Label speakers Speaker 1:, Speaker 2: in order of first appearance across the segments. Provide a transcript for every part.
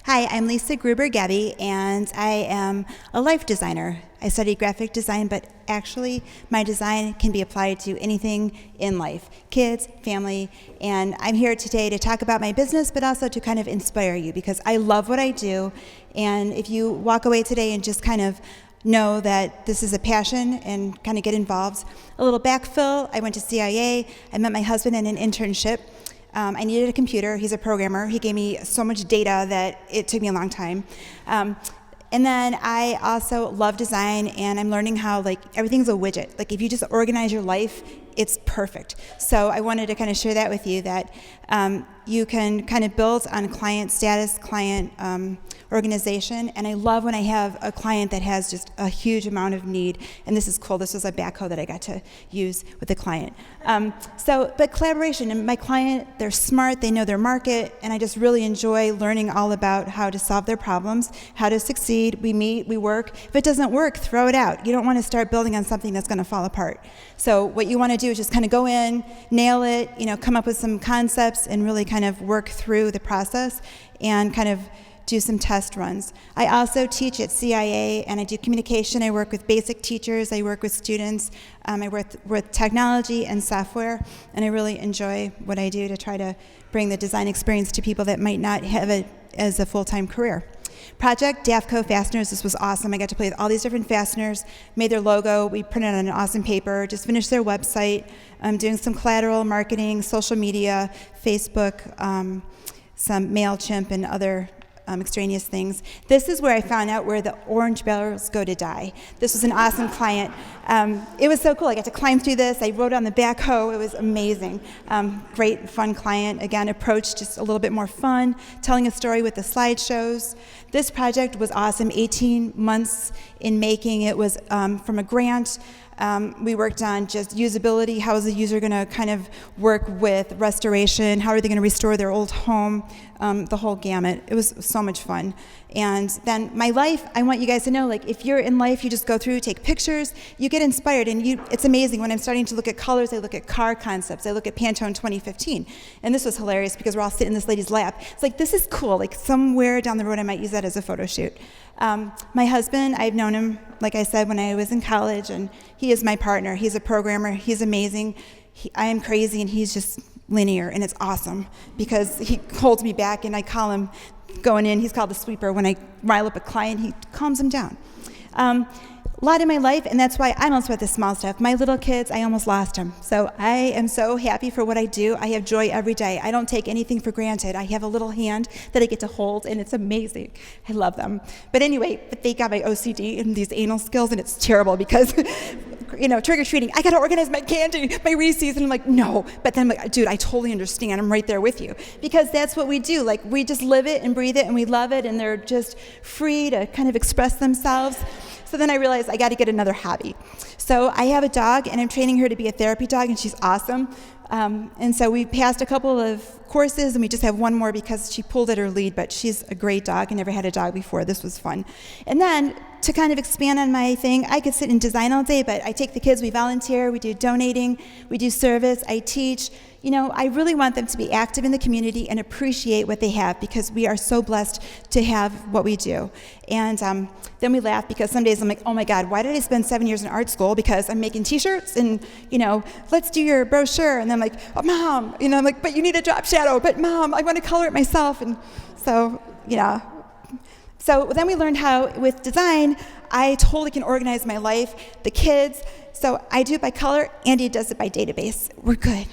Speaker 1: Hi, I'm Lisa Gruber-Gebby, and I am a life designer. I studied graphic design, but actually my design can be applied to anything in life, kids, family, and I'm here today to talk about my business, but also to kind of inspire you because I love what I do, and if you walk away today and just kind of know that this is a passion and kind of get involved. A little backfill, I went to CIA, I met my husband in an internship. I needed a computer. He's a programmer. He gave me so much data that it took me a long time. And then I also love design, and I'm learning how everything's a widget. If you just organize your life, it's perfect. So I wanted to kind of share that with you, that you can kind of build on client status, client organization, and I love when I have a client that has just a huge amount of need, and this is cool. This was a backhoe that I got to use with the client. But collaboration, and my client, they're smart, they know their market, and I just really enjoy learning all about how to solve their problems, how to succeed. We meet, we work. If it doesn't work, throw it out. You don't want to start building on something that's going to fall apart. So what you want to do is just kind of go in, nail it, come up with some concepts, and really kind of work through the process and kind of do some test runs. I also teach at CIA, and I do communication. I work with basic teachers. I work with students. I work with technology and software, and I really enjoy what I do to try to bring the design experience to people that might not have it as a full-time career. Project DAFCO fasteners, this was awesome. I got to play with all these different fasteners, made their logo, we printed on an awesome paper, just finished their website, doing some collateral marketing, social media, Facebook, some MailChimp and other extraneous things. This is where I found out where the orange barrels go to die. This was an awesome client. It was so cool. I got to climb through this. I rode on the backhoe. It was amazing. Great, fun client. Again, approach just a little bit more fun, telling a story with the slideshows. This project was awesome. 18 months in making. It was from a grant. We worked on just usability. How is the user going to kind of work with restoration? How are they going to restore their old home? The whole gamut. It was so much fun. And then my life, I want you guys to know, if you're in life, you just go through, take pictures, you get inspired, and it's amazing. When I'm starting to look at colors, I look at car concepts. I look at Pantone 2015. And this was hilarious because we're all sitting in this lady's lap. It's this is cool. Somewhere down the road, I might use that as a photo shoot. My husband, I've known him, like I said, when I was in college, and he is my partner. He's a programmer. He's amazing. I am crazy, and he's just linear, and it's awesome because he holds me back, and I call him going in. He's called the sweeper. When I rile up a client, he calms him down. A lot in my life, and that's why I don't sweat the small stuff. My little kids, I almost lost them. So I am so happy for what I do. I have joy every day. I don't take anything for granted. I have a little hand that I get to hold, and it's amazing. I love them. But anyway, they got my OCD and these anal skills, and it's terrible because trick-or-treating, I got to organize my candy, my Reese's, and I'm like, no. But then I'm like, dude, I totally understand. I'm right there with you. Because that's what we do. We just live it and breathe it, and we love it, and they're just free to kind of express themselves. So then I realized I got to get another hobby. So I have a dog, and I'm training her to be a therapy dog, and she's awesome. And so we passed a couple of courses, and we just have one more because she pulled at her lead, but she's a great dog. I never had a dog before. This was fun. And then to kind of expand on my thing, I could sit and design all day, but I take the kids, we volunteer, we do donating, we do service, I teach. I really want them to be active in the community and appreciate what they have because we are so blessed to have what we do. And then we laugh because some days I'm like, oh my God, why did I spend 7 years in art school? Because I'm making t-shirts and, let's do your brochure. And then I'm like, oh, Mom, I'm like, but you need a drop shadow. But Mom, I want to color it myself. And so, So then we learned how, with design, I totally can organize my life, the kids. So I do it by color. Andy does it by database. We're good.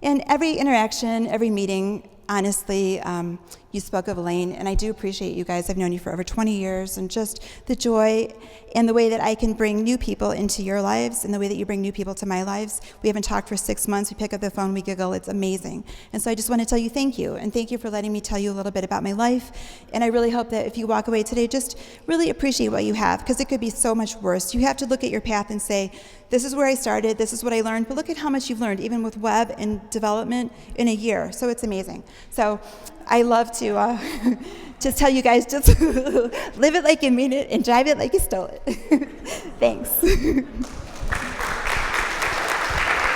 Speaker 1: And every interaction, every meeting, honestly, you spoke of Elaine, and I do appreciate you guys. I've known you for over 20 years, and just the joy and the way that I can bring new people into your lives and the way that you bring new people to my lives. We haven't talked for 6 months. We pick up the phone, we giggle. It's amazing. And so I just want to tell you thank you, and thank you for letting me tell you a little bit about my life. And I really hope that if you walk away today, just really appreciate what you have, because it could be so much worse. You have to look at your path and say, this is where I started, this is what I learned, but look at how much you've learned, even with web and development in a year. So it's amazing. So I love to just tell you guys, just live it like you mean it and drive it like you stole it. Thanks.